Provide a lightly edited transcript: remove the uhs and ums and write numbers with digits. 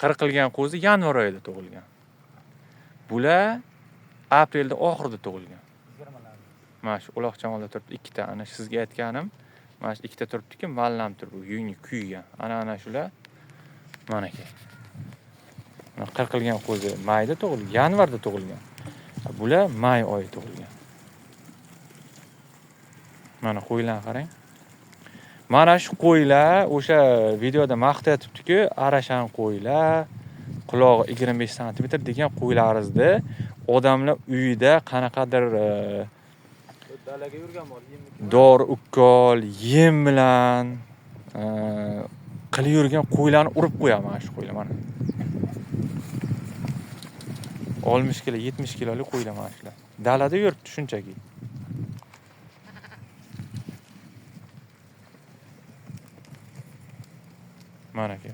qirqilgan qo'zi yanvar oyida tug'ilgan. Bular aprelda oxirida tug'ilgan. Mana shu uloqchamolda turibdi ikkita. Ana sizga aytganim, mana shu ikkita turibdiki, mallam turib, yungi kuygan. Ana shular mana aka. Qirqilgan qo'zi mayda tug'ilgan, yanvarda tug'ilgan. Bular may oyi tug'ilgan. Mana qo'ylarni qarang. Mana shu qo'ylar o'sha videoda maqtayatibdi-ku, arashan qo'ylar, qulog'i 25 sm degan qo'ylaringizni odamlar uyida qanaqadir dalaga yurgan bor, dori ukkol, yem bilan qilib yurgan qo'ylarni urib qo'yaman mana shu qo'ylar mana. 60 kilo, 70 kilolik qo'ylar mana shular. Dalada yuribdi shunchaki. Mana aka